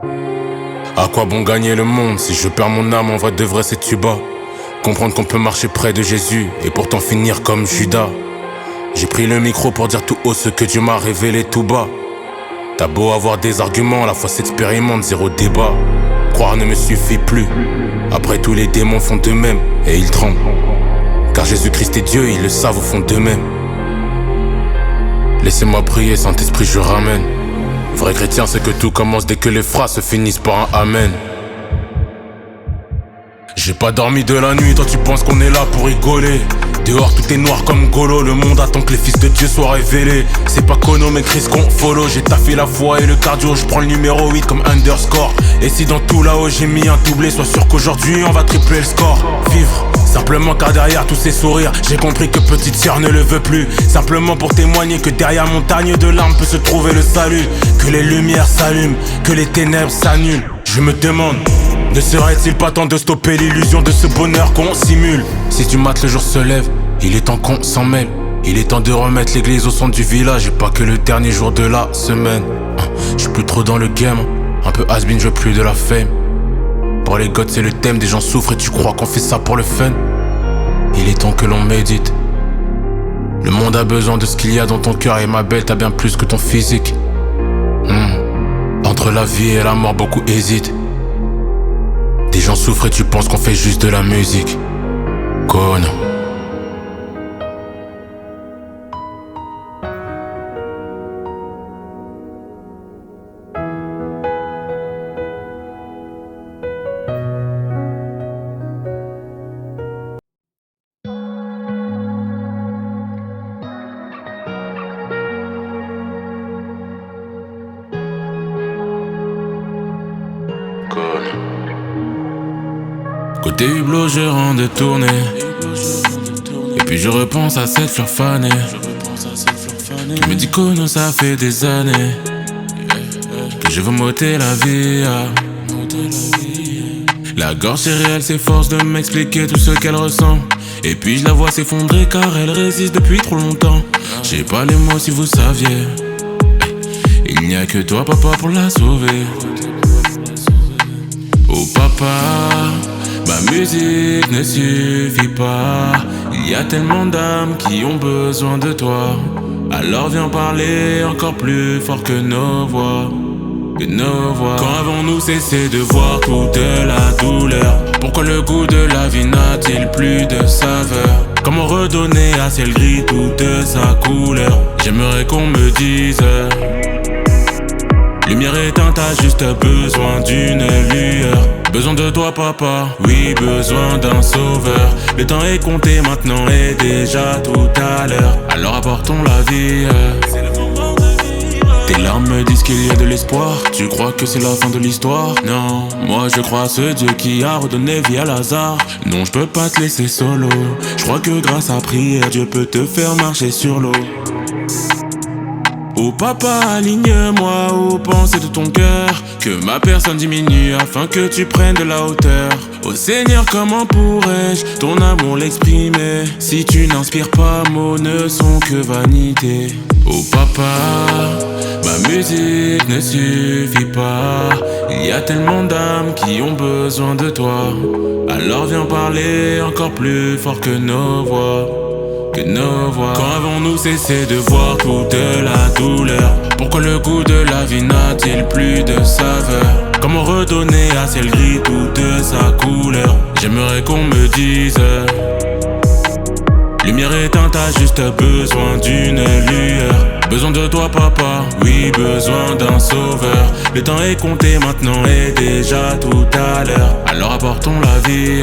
À quoi bon gagner le monde si je perds mon âme, en vrai de vrai c'est tu bas. Comprendre qu'on peut marcher près de Jésus et pourtant finir comme Judas. J'ai pris le micro pour dire tout haut ce que Dieu m'a révélé tout bas. T'as beau avoir des arguments, la foi s'expérimente, zéro débat. Croire ne me suffit plus. Après tous les démons font de même et ils tremblent. Car Jésus-Christ est Dieu, ils le savent au fond d'eux-mêmes. Laissez-moi prier, Saint-Esprit je ramène. Vrai chrétien c'est que tout commence dès que les phrases se finissent par un amen. J'ai pas dormi de la nuit, toi tu penses qu'on est là pour rigoler. Dehors tout est noir comme Golo, le monde attend que les fils de Dieu soient révélés. C'est pas Kono mais Chris qu'on follow. J'ai taffé la foi et le cardio, je prends le numéro 8 comme underscore. Et si dans tout là-haut j'ai mis un doublé, sois sûr qu'aujourd'hui on va tripler le score. Vivre simplement car derrière tous ces sourires, j'ai compris que petite sœur ne le veut plus. Simplement pour témoigner que derrière montagne de larmes peut se trouver le salut. Que les lumières s'allument, que les ténèbres s'annulent. Je me demande, ne serait-il pas temps de stopper l'illusion de ce bonheur qu'on simule? Si du mat le jour se lève, il est temps qu'on s'en mêle. Il est temps de remettre l'église au centre du village et pas que le dernier jour de la semaine. J'suis plus trop dans le game, un peu has-been, je veux plus de la fame. Pour les gods c'est le thème, des gens souffrent et tu crois qu'on fait ça pour le fun. Il est temps que l'on médite. Le monde a besoin de ce qu'il y a dans ton cœur et ma belle t'as bien plus que ton physique. Entre la vie et la mort beaucoup hésitent. Des gens souffrent et tu penses qu'on fait juste de la musique. Kono. Côté hublot, je rends de tournée. Et puis je repense à cette fleur fanée qui me dit Kono, ça fait des années que je veux m'ôter la vie. La gorge céréale s'efforce de m'expliquer tout ce qu'elle ressent. Et puis je la vois s'effondrer car elle résiste depuis trop longtemps. J'ai pas les mots si vous saviez. Il n'y a que toi papa pour la sauver. Oh papa, ma musique ne suffit pas. Il y a tellement d'âmes qui ont besoin de toi. Alors viens parler encore plus fort que nos voix. Que nos voix. Quand avons-nous cessé de voir toute la douleur? Pourquoi le goût de la vie n'a-t-il plus de saveur? Comment redonner à ciel gris toute sa couleur? J'aimerais qu'on me dise: lumière éteinte, t'as juste besoin d'une lueur. Besoin de toi papa, oui besoin d'un sauveur. Le temps est compté maintenant et déjà tout à l'heure. Alors apportons la vie. Tes larmes me disent qu'il y a de l'espoir. Tu crois que c'est la fin de l'histoire? Non, moi je crois à ce Dieu qui a redonné vie à Lazare. Non, je peux pas te laisser solo. Je crois que grâce à prière, Dieu peut te faire marcher sur l'eau. Oh papa, aligne-moi aux pensées de ton cœur. Que ma personne diminue afin que tu prennes de la hauteur. Oh Seigneur, comment pourrais-je ton amour l'exprimer si tu n'inspires pas, mots ne sont que vanité. Oh papa, ma musique ne suffit pas. Il y a tellement d'âmes qui ont besoin de toi. Alors viens parler encore plus fort que nos voix. Que nos voix. Quand avons-nous cessé de voir toute la douleur? Pourquoi le goût de la vie n'a-t-il plus de saveur? Comment redonner à ciel gris toute sa couleur? J'aimerais qu'on me dise: lumière éteinte, t'as juste besoin d'une lueur. Besoin de toi papa, oui besoin d'un sauveur. Le temps est compté maintenant et déjà tout à l'heure. Alors apportons la vie.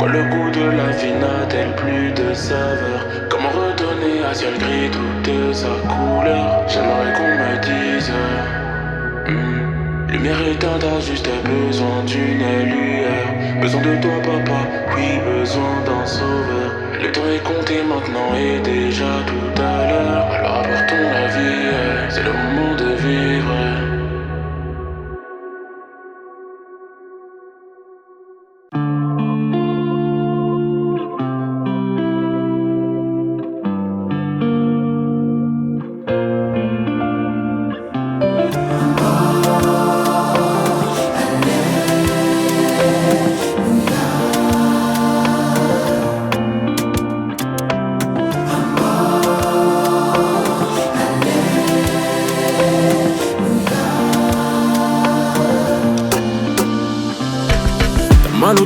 Le goût de la vie n'a-t-elle plus de saveur? Comment redonner à ciel gris toute sa couleur? J'aimerais qu'on me dise: lumière éteinte, t'as juste besoin d'une lueur. Besoin de toi papa, oui besoin d'un sauveur. Le temps est compté maintenant et déjà tout à l'heure. Alors apportons la vie, c'est le moment de vivre.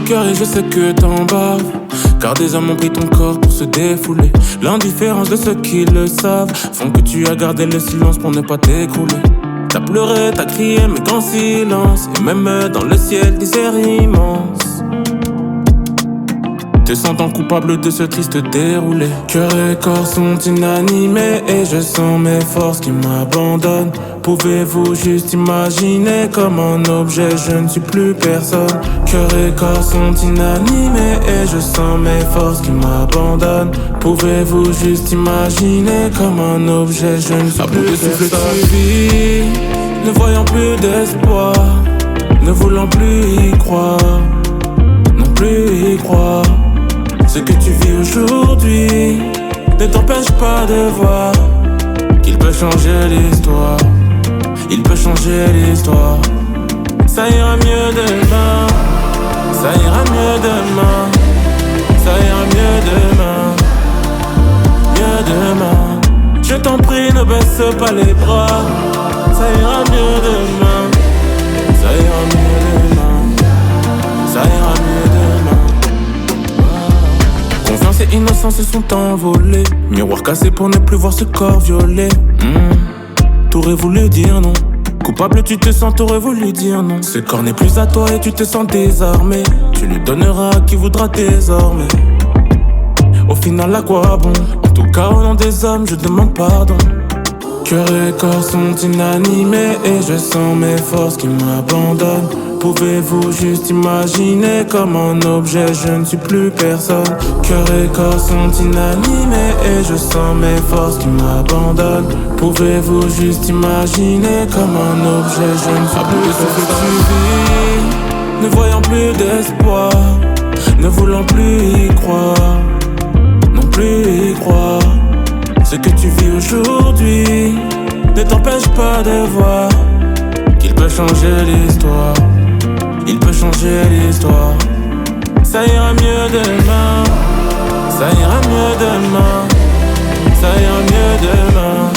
cœur et je sais que t'en baves. Car des hommes ont pris ton corps pour se défouler. L'indifférence de ceux qui le savent font que tu as gardé le silence pour ne pas t'écrouler. T'as pleuré, t'as crié mais qu'en silence. Et même dans le ciel des airs immenses. Te sentant coupable de ce triste déroulé. Cœur et corps sont inanimés et je sens mes forces qui m'abandonnent. Pouvez-vous juste imaginer comme un objet je ne suis plus personne. Cœur et corps sont inanimés et je sens mes forces qui m'abandonnent. Pouvez-vous juste imaginer comme un objet je ne suis plus personne. Tu vis, ne voyant plus d'espoir, ne voulant plus y croire, non plus y croire. Ce que tu vis aujourd'hui ne t'empêche pas de voir qu'il peut changer l'histoire. Il peut changer l'histoire. Ça ira mieux demain. Ça ira mieux demain. Ça ira mieux demain. Mieux demain. Je t'en prie, ne baisse pas les bras. Ça ira mieux demain. Ça ira mieux demain. Ça ira mieux demain. Confiance et innocence se sont envolés. Miroir cassé pour ne plus voir ce corps violé. T'aurais voulu dire non. Coupable tu te sens, t'aurais voulu dire non. Ce corps n'est plus à toi et tu te sens désarmé. Tu le donneras à qui voudra désormais. Au final à quoi bon? En tout cas au nom des hommes je demande pardon. Cœur et corps sont inanimés et je sens mes forces qui m'abandonnent. Pouvez-vous juste imaginer comme un objet je ne suis plus personne. Cœur et corps sont inanimés et je sens mes forces qui m'abandonnent. Pouvez-vous juste imaginer comme un objet je ne suis plus personne. Tu vis, ne voyant plus d'espoir, ne voulant plus y croire, non plus y croire. Ce que tu vis aujourd'hui ne t'empêche pas de voir qu'il peut changer l'histoire. Il peut changer l'histoire. Ça ira mieux demain. Ça ira mieux demain. Ça ira mieux demain.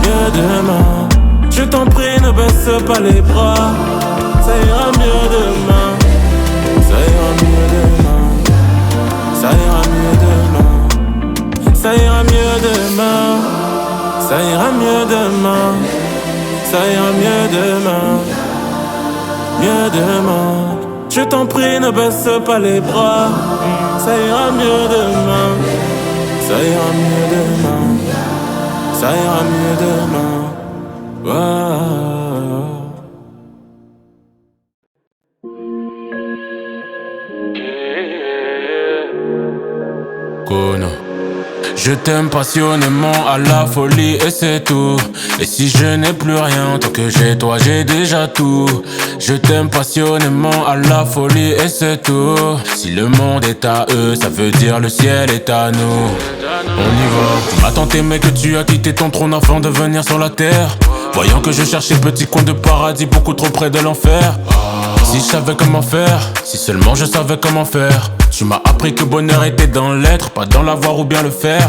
Mieux demain. Je t'en prie, ne baisse pas les bras. Ça ira mieux demain. Ça ira mieux demain. Ça ira mieux demain. Ça ira mieux demain. Ça ira mieux demain. Ça ira mieux demain. Mieux demain. Je t'en prie, ne baisse pas les bras. Ça ira mieux demain. Ça ira mieux demain. Ça ira mieux demain. Wow. Kono. Je t'aime passionnément à la folie et c'est tout. Et si je n'ai plus rien, tant que j'ai toi j'ai déjà tout. Je t'aime passionnément à la folie et c'est tout. Si le monde est à eux, ça veut dire le ciel est à nous. On y va. Tu m'as tant aimé que tu as quitté ton trône afin de venir sur la terre. Voyant que je cherchais petit coin de paradis beaucoup trop près de l'enfer. Si je savais comment faire, si seulement je savais comment faire. Tu m'as appris que bonheur était dans l'être, pas dans l'avoir ou bien le faire.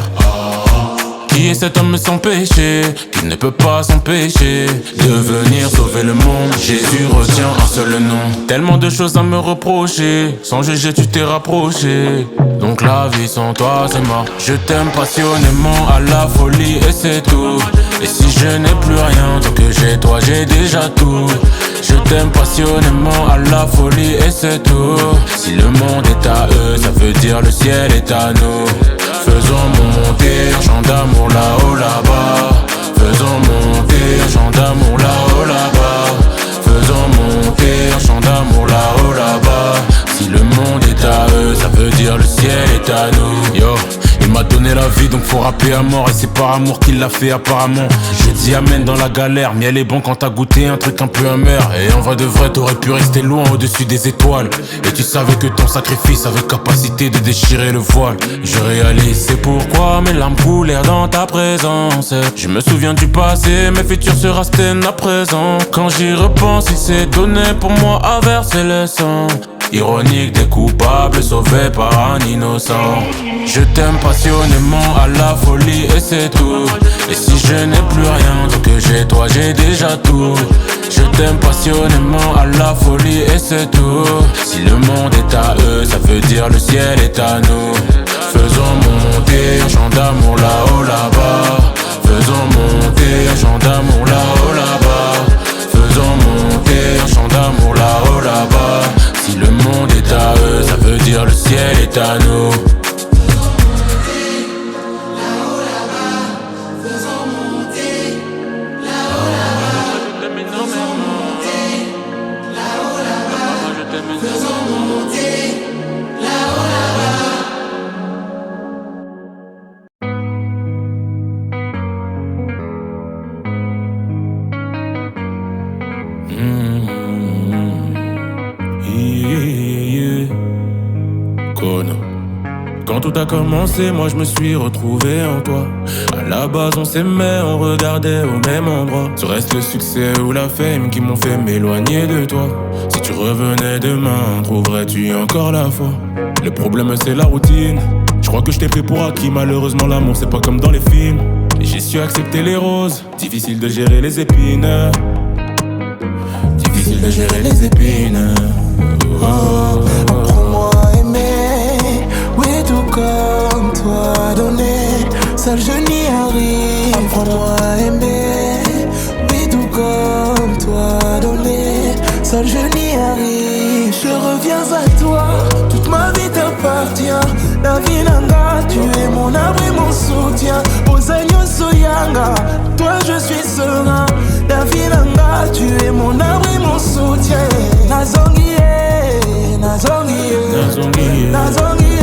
Qui est cet homme sans péché, qui ne peut pas s'empêcher de venir sauver le monde? Jésus retient un seul nom. Tellement de choses à me reprocher, sans juger tu t'es rapproché. Donc la vie sans toi c'est mort. Je t'aime passionnément à la folie et c'est tout. Et si je n'ai plus rien, tant que j'ai toi j'ai déjà tout. Je t'aime passionnément à la folie et c'est tout. Si le monde est à eux, ça veut dire le ciel est à nous. Faisons monter un chant d'amour là-haut là-bas. Faisons monter un chant d'amour là-haut là-bas. Faisons monter un chant d'amour là-haut là-bas. Si le monde est à eux, ça veut dire le ciel est à nous. Yo, il m'a donné la vie donc faut rapper à mort. Et c'est par amour qu'il l'a fait apparemment. Je dis amen dans la galère. Miel est bon quand t'as goûté un truc un peu amer. Et en vrai de vrai t'aurais pu rester loin au-dessus des étoiles. Et tu savais que ton sacrifice avait capacité de déchirer le voile. Je réalise c'est pourquoi mes larmes coulèrent dans ta présence. Je me souviens du passé, mes futurs se rastènent à présent. Quand j'y repense, il s'est donné pour moi à verser le sang. Ironique des coupables sauvés par un innocent. Je t'aime passionnément à la folie et c'est tout. Et si je n'ai plus rien, tant que j'ai toi j'ai déjà tout. Je t'aime passionnément à la folie et c'est tout. Si le monde est à eux, ça veut dire le ciel est à nous. Faisons monter un chant d'amour là-haut là-bas. Faisons monter un chant d'amour là-haut là-bas. Faisons monter un chant d'amour là-haut là-bas. Si le monde est à eux, ça veut dire le ciel est à nous. Quand tout a commencé, moi je me suis retrouvé en toi. À la base on s'aimait, on regardait au même endroit. Ce reste le succès ou la fame qui m'ont fait m'éloigner de toi. Si tu revenais demain, trouverais-tu encore la foi? Le problème c'est la routine. Je crois que je t'ai pris pour acquis. Malheureusement l'amour c'est pas comme dans les films. Et j'ai su accepter les roses. Difficile de gérer les épines. Difficile de gérer les épines. Apprends-moi à aimer, oui tout comme toi donner. Seul je n'y arrive. Apprends-moi à aimer, oui tout comme toi donner. Seul je n'y arrive. Je reviens à toi, toute ma vie t'appartient. La vie nanga, tu es mon abri, mon soutien. Aux agneaux soyanga, toi je suis serein. La vie nanga, tu es mon abri, mon soutien. Nazongie, Nazongie, Nazongie,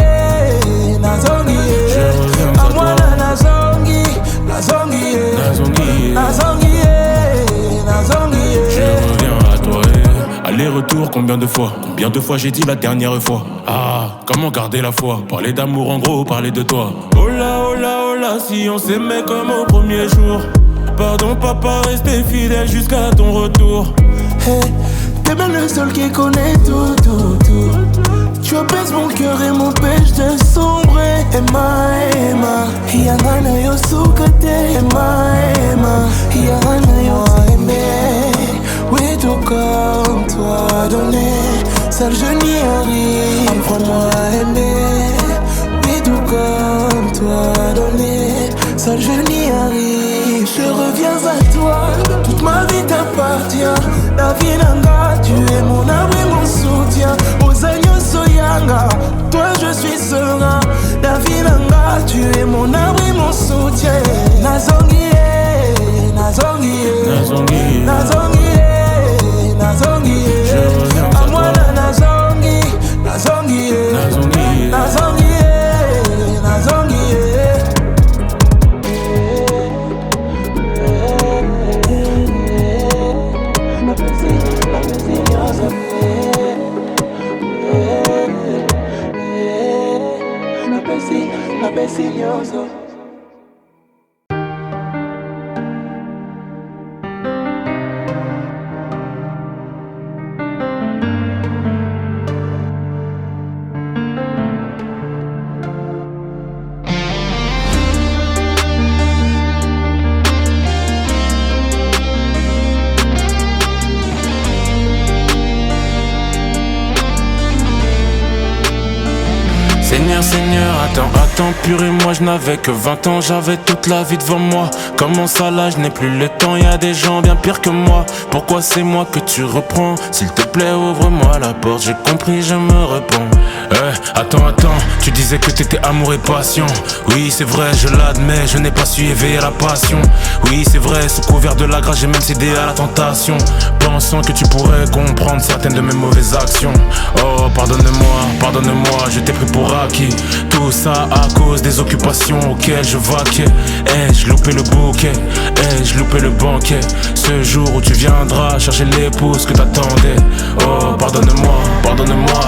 Nazongie. À moi la Nazongie, Nazongie, Nazongie, Nazongie. Je reviens à toi. Aller-retour, combien de fois j'ai dit la dernière fois? Ah, comment garder la foi? Parler d'amour en gros, parler de toi. Oh là, oh là, oh là, si on s'aimait comme au premier jour. Pardon papa, rester fidèle jusqu'à ton retour. Hey, t'es bien le seul qui connaît tout, tout, tout. Tu apaises mon cœur et m'empêches de sombrer. Emma, Emma, Yangana yo sukate. Emma, Emma, Yangana yo aimer. Oui, tout comme toi donner. Seul je n'y arrive. Apprends-moi à aimer. Oui, tout comme toi donner. Seul je n'y arrive. Je reviens à toi, toute ma vie t'appartient. La vie nanga, tu es mon abri, mon soutien. Aux agneaux soyanga, toi je suis serein. La vie nanga, tu es mon abri, mon soutien. Nazongie, Nazongie, Nazongie, Nazongie, Nazongie. À moi la Nazongie, Nazongie, Nazongie, Nazongie, Nazongie. Precioso. Seigneur, attends, purée, moi je n'avais que 20 ans, j'avais toute la vie devant moi. Comment ça là, je n'ai plus le temps, y'a des gens bien pires que moi. Pourquoi c'est moi que tu reprends? S'il te plaît, ouvre-moi la porte, j'ai compris, je me réponds. Attends, tu disais que t'étais amour et passion. Oui, c'est vrai, je l'admets, je n'ai pas su éveiller la passion. Oui, c'est vrai, sous couvert de la grâce, j'ai même cédé à la tentation, pensant que tu pourrais comprendre certaines de mes mauvaises actions. Oh, pardonne-moi, je t'ai pris pour acquis. Tout ça à cause des occupations auxquelles je vaquais. Ai-je loupé le bouquet? Ai-je loupé le banquet? Ce jour où tu viendras chercher l'épouse que t'attendais. Oh, pardonne-moi,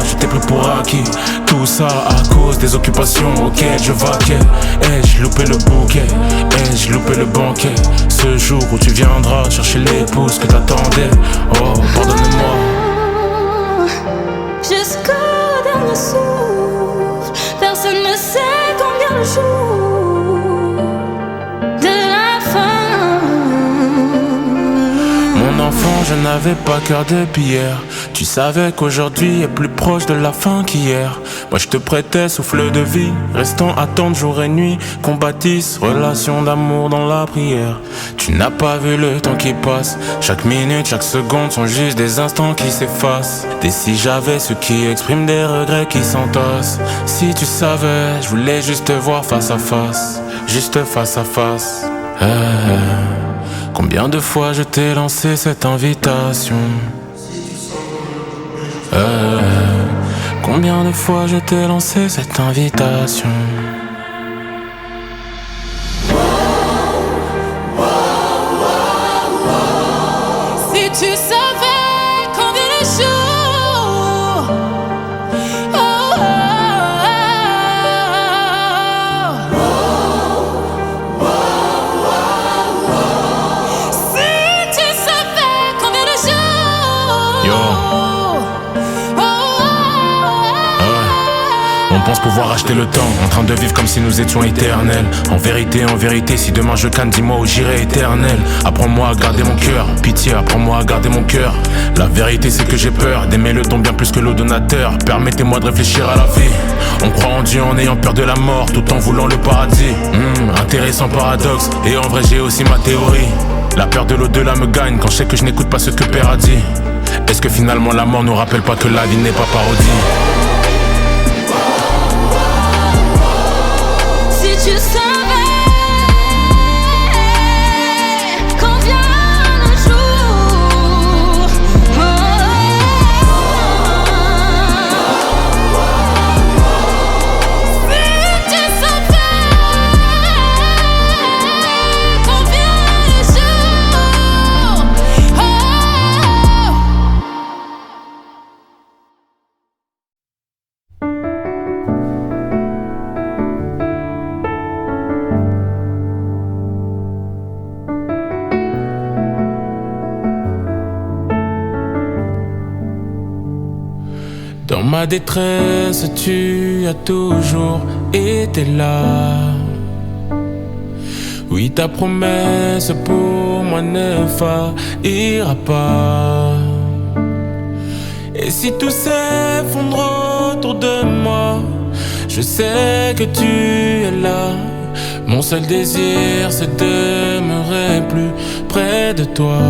je t'ai pris pour acquis. Tout ça à cause des occupations auxquelles je vaquais. Ai-je loupé le bouquet? Ai-je loupé le banquet? Ce jour où tu viendras chercher l'épouse que t'attendais. Oh, pardonne-moi. Jusqu'au dernier souffle, personne ne sait combien le jour de la fin. Mon enfant, je n'avais pas cœur de pierre. Tu savais qu'aujourd'hui est plus proche de la fin qu'hier. Moi je te prêtais souffle de vie, restant attendre jour et nuit, qu'on bâtisse relation d'amour dans la prière. Tu n'as pas vu le temps qui passe, chaque minute, chaque seconde sont juste des instants qui s'effacent. Des si j'avais ceux qui expriment des regrets qui s'entassent. Si tu savais, je voulais juste te voir face à face, juste face à face. Combien de fois je t'ai lancé cette invitation? Combien de fois je t'ai lancé cette invitation? Si tu savais combien de jours Si tu savais combien de jours On pense pouvoir acheter le temps, en train de vivre comme si nous étions éternels. En vérité, si demain je canne, dis-moi où j'irai éternel. Apprends-moi à garder mon cœur, pitié, apprends-moi à garder mon cœur. La vérité c'est que j'ai peur d'aimer le don bien plus que le donateur. Permettez-moi de réfléchir à la vie. On croit en Dieu en ayant peur de la mort, tout en voulant le paradis. Intéressant paradoxe, et en vrai j'ai aussi ma théorie. La peur de l'au-delà me gagne quand je sais que je n'écoute pas ce que Père a dit. Est-ce que finalement la mort nous rappelle pas que la vie n'est pas parodie? Si tu savais combien de jours Si tu savais combien de jours Dans ma détresse, tu as toujours été là. Oui, ta promesse pour moi ne faillira pas. Et si tout s'effondre autour de moi, je sais que tu es là. Mon seul désir, c'est de demeurer plus près de toi,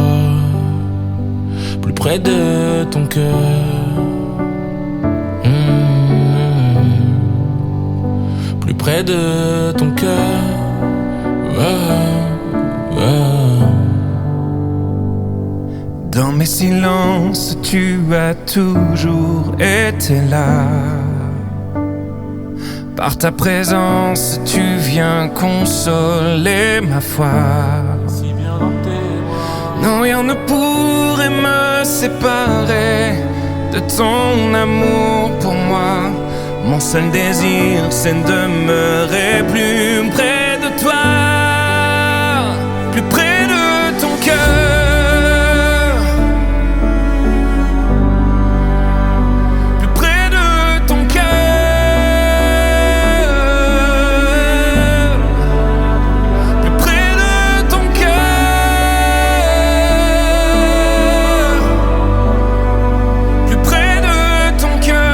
plus près de ton cœur. Plus près de ton cœur. Dans mes silences, tu as toujours été là. Par ta présence, tu viens consoler ma foi. Non, rien ne pourrait me séparer de ton amour pour moi. Mon seul désir, c'est de demeurer plus près de toi, plus près de ton cœur. Plus près de ton cœur. Plus près de ton cœur. Plus près de ton cœur.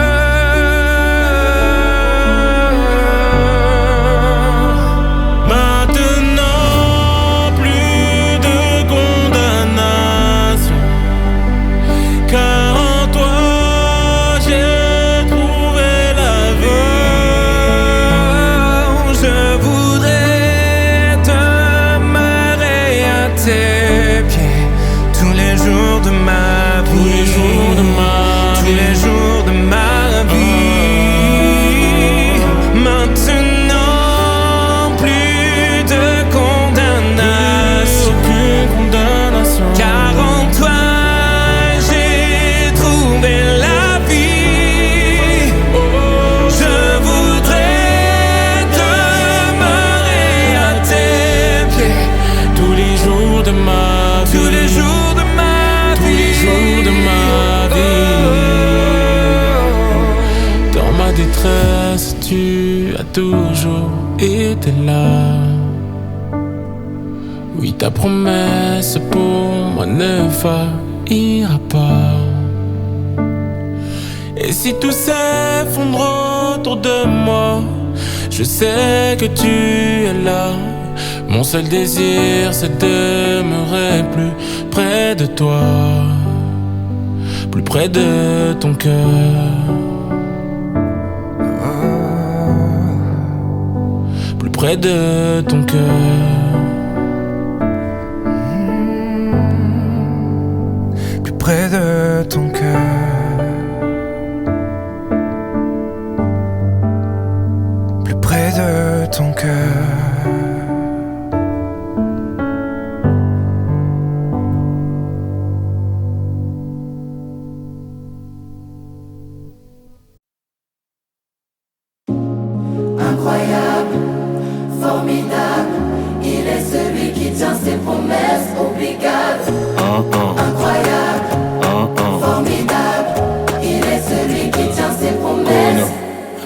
Tu as toujours été là. Oui, ta promesse pour moi ne ira pas. Et si tout s'effondre autour de moi, je sais que tu es là. Mon seul désir c'est de demeurer plus près de toi, plus près de ton cœur, plus près de ton cœur, plus près de ton cœur, plus près de ton cœur. Incroyable, formidable, il est celui qui tient ses promesses obligables. Incroyable, formidable, il est celui qui tient ses promesses.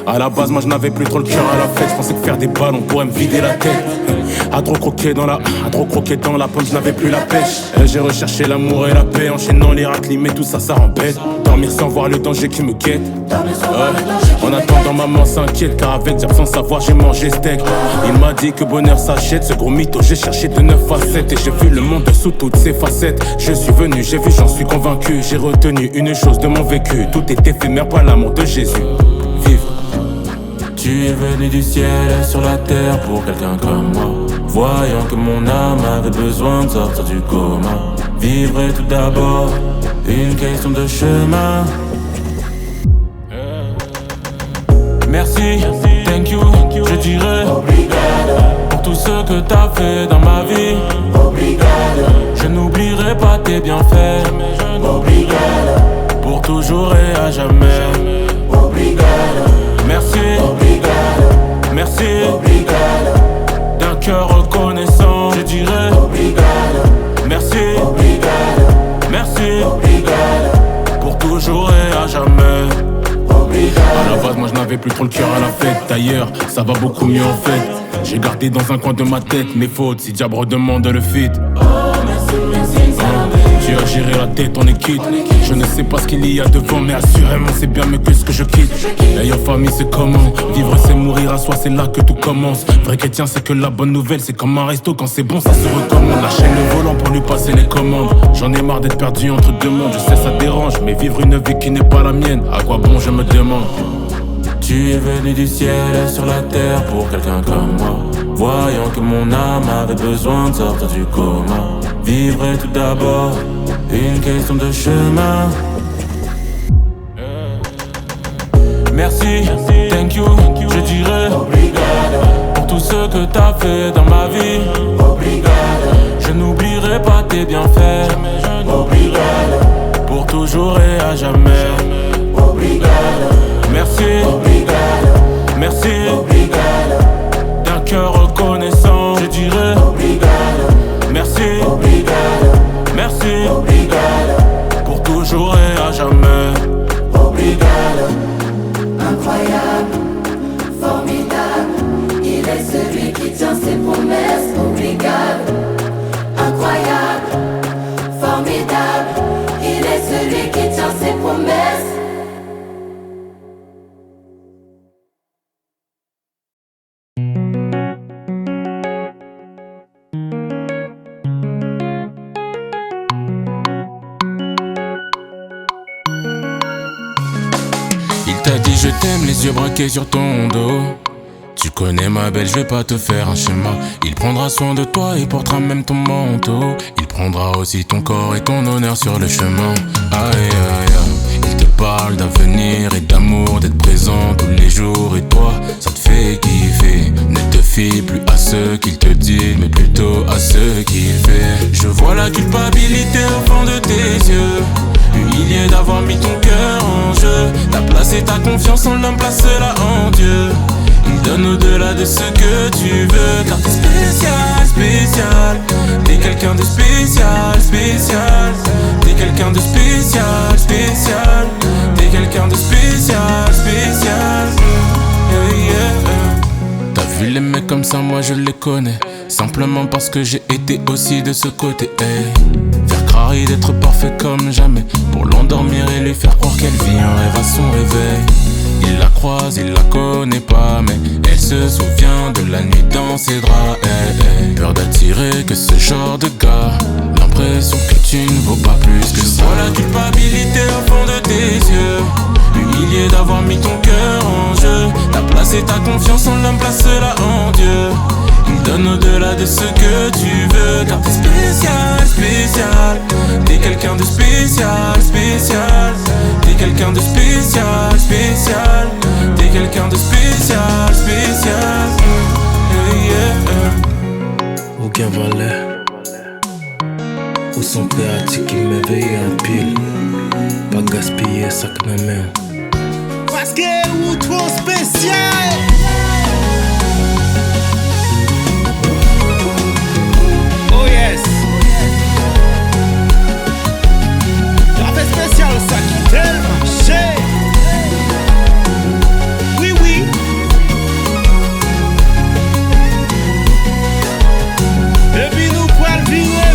À la base moi je n'avais plus trop le cœur à la fête. Je pensais que faire des ballons pourrait me vider la tête. À trop croquer dans la pomme, je n'avais plus la pêche. J'ai recherché l'amour et la paix, enchaînant les raclis, mais tout ça, ça embête. Dormir sans voir le danger qui me guette. En attendant maman s'inquiète, car avec diable sans savoir j'ai mangé steak. Il m'a dit que bonheur s'achète, ce gros mytho j'ai cherché de 9 à 7. Et j'ai vu le monde sous toutes ses facettes. Je suis venu, j'ai vu, j'en suis convaincu. J'ai retenu une chose de mon vécu, tout est éphémère, pas l'amour de Jésus. Vivre. Tu es venu du ciel sur la terre pour quelqu'un comme moi. Voyant que mon âme avait besoin de sortir du coma. Vivre est tout d'abord une question de chemin. Merci, thank you, je dirais obrigado pour tout ce que t'as fait dans ma vie. Obrigado, je n'oublierai pas tes bienfaits. Obrigado, pour toujours et à jamais. Obrigado, merci, obrigado, merci, obrigado. D'un cœur reconnaissant, je dirais obrigado, merci, obrigado, merci, obrigado, pour toujours et à jamais. À la base moi je n'avais plus trop le cœur à la fête. D'ailleurs ça va beaucoup mieux en fait. J'ai gardé dans un coin de ma tête mes fautes, si diable redemande le feat. Tu as géré la tête, on est quitte. Je ne sais pas ce qu'il y a devant, mais assurément c'est bien mieux que ce que je quitte. D'ailleurs famille c'est comment, vivre c'est mourir à soi, c'est là que tout commence. Vrai chrétien c'est que la bonne nouvelle, c'est comme un resto, quand c'est bon ça se recommande. Lâcher le volant pour lui passer les commandes. J'en ai marre d'être perdu entre deux mondes. Je sais ça dérange, mais vivre une vie qui n'est pas la mienne, à quoi bon je me demande. Tu es venu du ciel sur la terre pour quelqu'un comme moi. Voyant que mon âme avait besoin de sortir du coma. Vivre est tout d'abord une question de chemin. Merci, thank you, je dirais obrigado pour tout ce que t'as fait dans ma vie. Obrigado, je n'oublierai pas tes bienfaits. Obrigado, pour toujours et à jamais. Obrigado, merci, obrigado, merci, obrigado. D'un cœur reconnaissant, je dirais obrigado, merci, obrigado, merci, obrigado, pour toujours et à jamais. Obrigado. Incroyable, formidable, il est celui qui tient ses promesses. Obrigado, incroyable, formidable, il est celui qui tient ses promesses. T'as dit je t'aime, les yeux braqués sur ton dos. Tu connais ma belle, je vais pas te faire un schéma. Il prendra soin de toi et portera même ton manteau. Il prendra aussi ton corps et ton honneur sur le chemin. Aïe aïe aïe. Il te parle d'avenir et d'amour, d'être présent tous les jours. Et toi, ça te fait kiffer. Ne te fie plus à ce qu'il te dit, mais plutôt à ce qu'il fait. Je vois la culpabilité au fond de tes yeux. Humilié d'avoir mis ton cœur en jeu. T'as placé ta confiance en l'homme, place-la en Dieu. Il donne au-delà de ce que tu veux. Car t'es spécial, spécial. T'es quelqu'un de spécial, spécial. T'es quelqu'un de spécial, spécial. T'es quelqu'un de spécial, spécial. Yeah, yeah. T'as vu les mecs comme ça, moi je les connais. Simplement parce que j'ai été aussi de ce côté, hey. Rarie d'être parfait comme jamais, pour l'endormir et lui faire croire qu'elle vit un rêve à son réveil. Il la croise, il la connaît pas, mais elle se souvient de la nuit dans ses draps. Peur d'attirer que ce genre de gars, l'impression que tu ne vaux pas plus que ça. La culpabilité au fond de tes yeux, humilié d'avoir mis ton cœur en jeu. T'as placé ta confiance en l'homme, place-la en Dieu. Il donne au-delà de ce que tu veux, car t'es spécial, spécial. T'es quelqu'un de spécial, spécial. T'es quelqu'un de spécial, spécial. T'es quelqu'un de spécial, spécial. Aucun valet ou son créatif qui m'éveille en pile. Pas gaspiller ça que ma main. Parce que ou trop spécial. Oh yes. La fête spéciale ça qui tellement cher. Oui oui. Et puis nous poil virer.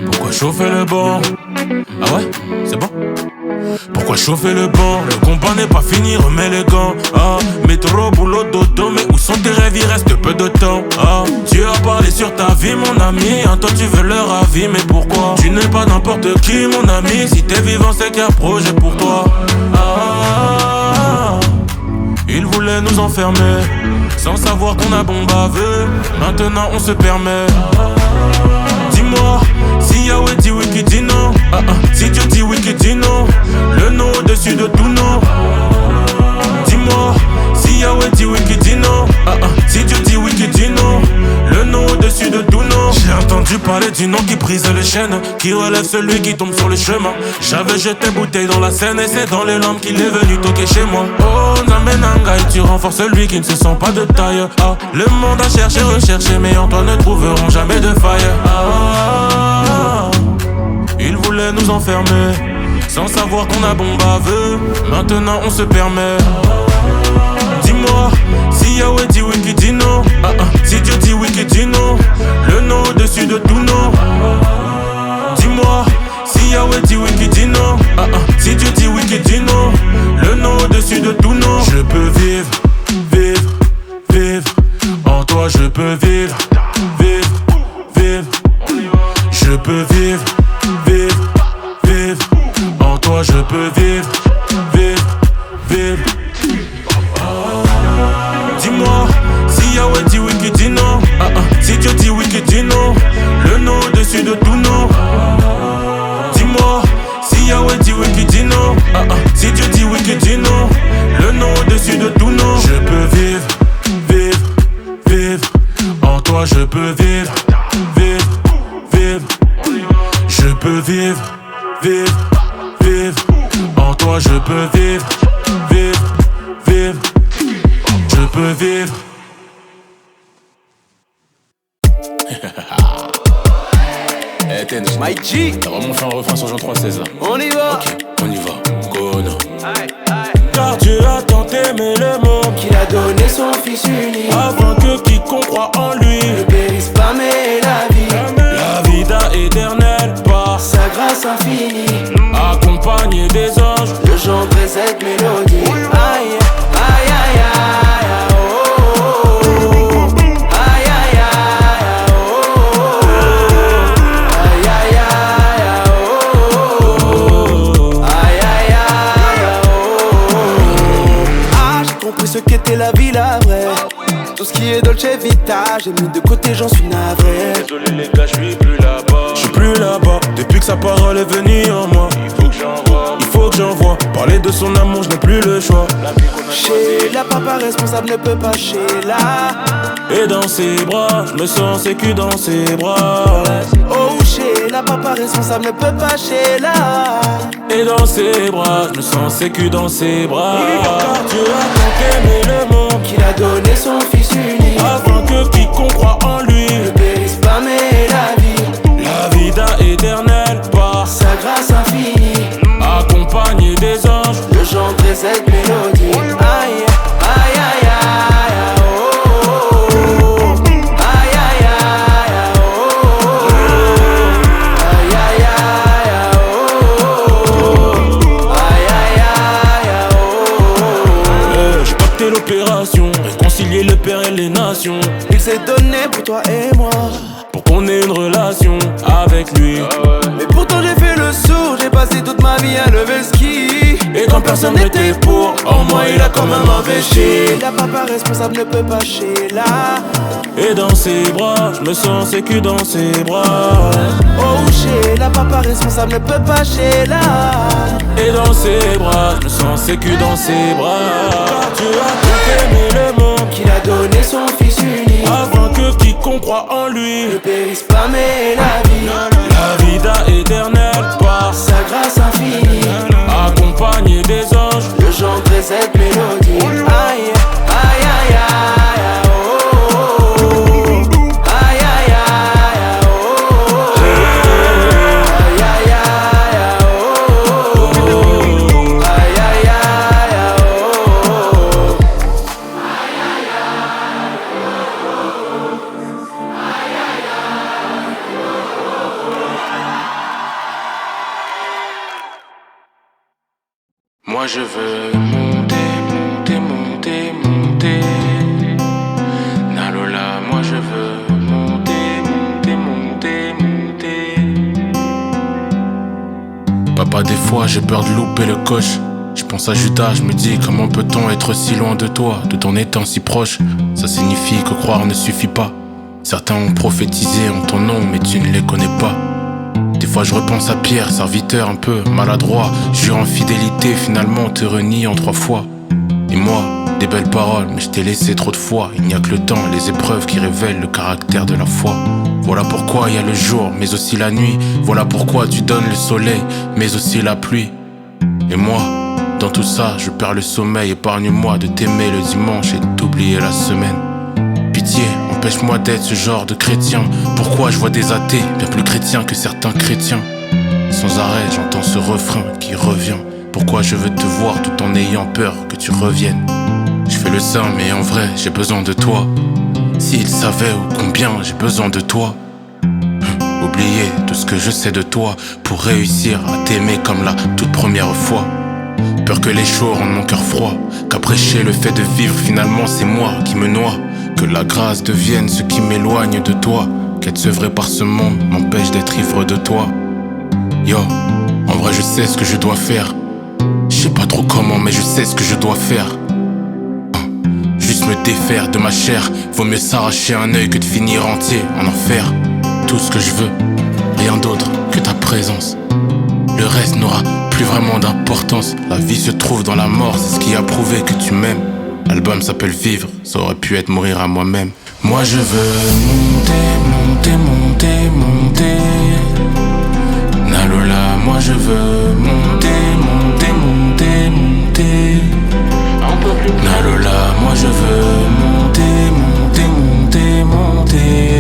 Pourquoi chauffer le banc? Ah ouais, c'est bon. Pourquoi chauffer le banc? Le combat n'est pas fini, remets les gants. Ah, métro, boulot, dodo, mais où sont tes rêves? Il reste peu de temps. Ah, tu as parlé sur ta vie, mon ami. En toi tu veux leur avis, mais pourquoi? Tu n'es pas n'importe qui, mon ami. Si t'es vivant, c'est qu'il y a projet pour toi. Ah, ils voulaient nous enfermer, sans savoir qu'on a bon baveux. Maintenant on se permet. Dis-moi, si Yahweh dit oui qui dit non. Si Dieu dit oui qui dit non. Le nom au-dessus de tout nom. Dis-moi, si Yahweh dit oui qui dit non. Si Dieu dit oui qui dit non. Le nom au-dessus de tout nom. J'ai entendu parler du nom qui brise les chaînes, qui relève celui qui tombe sur le chemin. J'avais jeté bouteille dans la Seine et c'est dans les lampes qu'il est venu toquer chez moi. Oh Namenangai, tu renforces celui qui ne se sent pas de taille. Ah, le monde a cherché, recherché, mais en toi ne trouveront jamais de faille. Ah, ils voulaient nous enfermer, sans savoir qu'on a bon baveux. Maintenant on se permet. Dis-moi, si Yahweh dit oui qui dit non. Si Dieu dit oui qui dit non. Le nom au-dessus de tout nom. Dis-moi, si Yahweh dit oui qui dit non. Si Dieu dit oui qui dit non. Le nom au-dessus de tout nom. Je peux vivre, vivre, vivre. En toi je peux vivre, vivre, vivre. Je peux vivre, vivre, vivre. En toi je peux vivre, vivre, vivre. Dis-moi, si Yahweh dit oui qui dit non. Si Dieu dit oui qui dit non. Le nom au-dessus de tout nom. Dis-moi, si Yahweh dit oui qui dit non. Si Dieu dit oui qui dit non. Le nom au-dessus de tout nom. Je peux vivre, vivre, vivre. En toi je peux vivre, vivre, vivre. Je peux vivre, vivre, vivre. En toi je peux vivre, vivre, vivre. Je peux vivre. Hey Tenz, Mike G, t'as vraiment fait un refrain sur Jean 316 là. On y va. Ok, on y va. Go no. Car Dieu a tant aimé le monde Qu'il a donné son fils unique, afin que quiconque croit en lui ne périsse pas mais la vie. la vida éternelle par Sa grâce infinie. à des anges, je chanterai cette mélodie. Aïe, aïe, aïe, aïe, oh, oh, oh. Aïe, aïe, aïe, oh, oh, oh. Aïe, aïe, aïe, oh, oh, oh. Aïe, aïe, aïe, oh, oh, oh. Ah, j'ai compris ce qu'était la vie, la vraie. Tout ce qui est Dolce Vita, j'ai mis de côté, j'en suis navré. Désolé les gars, je suis plus là-bas. Je suis plus là-bas, depuis que sa parole est venue en moi. Il faut que j'envoie, il faut que j'envoie. Parler de son amour, je n'ai plus le choix. La vie qu'on a choisie, Chez la papa responsable ne peut pas chez la. et dans ses bras, je me sens sécu dans ses bras. Oh, chez la papa responsable ne peut pas chez la. Et dans ses bras, je me sens sécu dans ses bras. Car Dieu a tant aimé le monde Qu'il a donné son fils unique, afin que quiconque croit en lui ne périsse pas mais la vie, la vida éternelle par sa grâce infinie. accompagné des anges. Je chanterai cette mélodie. Aïe, aïe, aïe, aïe, oh, oh, oh. Aïe, aïe, aïe, oh, oh, oh. Aïe, aïe, aïe, oh, oh, oh. Aïe, aïe, aïe, oh, oh, oh. J'ai pacté l'opération, réconcilier le père et les nations, Il s'est donné pour toi et moi, pour qu'on ait une relation avec lui. mais pourtant j'ai fait le sourd. J'ai passé toute ma vie à lever le ski, Et quand personne n'était pour, en moi il a quand même investi. la papa responsable ne peut pas chez la. Et dans ses bras, je me sens sécu dans ses bras. Oh, chez la papa responsable ne peut pas chez la. Et dans ses bras, je me sens sécu dans ses bras. Car Dieu a tant aimé le monde Qu'il a donné son fils unique, afin que quiconque croit en lui ne périsse pas mais la vie, la vida éternelle par sa grâce infinie. accompagné des anges. Je chanterai cette mélodie. Aïe, aïe, aïe, aïe, oh, oh, oh. Aïe, aïe, aïe, oh, oh, oh. Aïe, aïe, aïe, oh, oh, oh. Aïe, aïe, aïe, oh, oh, oh. Moi je veux monter, monter, monter, monter. Nalola, moi je veux monter, monter, monter, monter. Papa, des fois j'ai peur de louper le coche. Je pense à Judas, je me dis comment peut-on être si loin de toi, tout en étant si proche. Ça signifie que croire ne suffit pas. Certains ont prophétisé en ton nom, mais tu ne les connais pas. Des fois je repense à Pierre, serviteur un peu maladroit, jurant fidélité, finalement te renie en 3 fois. Et moi, des belles paroles, mais je t'ai laissé trop de fois. Il n'y a que le temps, les épreuves qui révèlent le caractère de la foi. Voilà pourquoi il y a le jour, mais aussi la nuit. Voilà pourquoi tu donnes le soleil, mais aussi la pluie. Et moi, dans tout ça, je perds le sommeil. Épargne-moi de t'aimer le dimanche et d'oublier la semaine. Pitié, empêche-moi d'être ce genre de chrétien. Pourquoi je vois des athées bien plus chrétiens que certains chrétiens? Sans arrêt, j'entends ce refrain qui revient. Pourquoi je veux te voir tout en ayant peur que tu reviennes? Je fais le saint, mais en vrai, j'ai besoin de toi. S'ils savaient combien j'ai besoin de toi. Oublier tout ce que je sais de toi pour réussir à t'aimer comme la toute première fois. Peur que les choses rendent mon cœur froid, qu'aprêcher le fait de vivre finalement c'est moi qui me noie. Que la grâce devienne ce qui m'éloigne de toi. Qu'être sevré par ce monde m'empêche d'être ivre de toi. Yo, en vrai je sais ce que je dois faire. Je sais pas trop comment mais je sais ce que je dois faire. Juste me défaire de ma chair. Vaut mieux s'arracher un œil que de finir entier en enfer. Tout ce que je veux, rien d'autre que ta présence. Le reste n'aura plus vraiment d'importance. La vie se trouve dans la mort, c'est ce qui a prouvé que tu m'aimes. L'album s'appelle Vivre, ça aurait pu être Mourir à moi-même. Moi je veux monter, monter, monter, monter. Nalola, moi je veux monter, monter, monter, monter. Nalola, moi je veux monter, monter, monter, monter.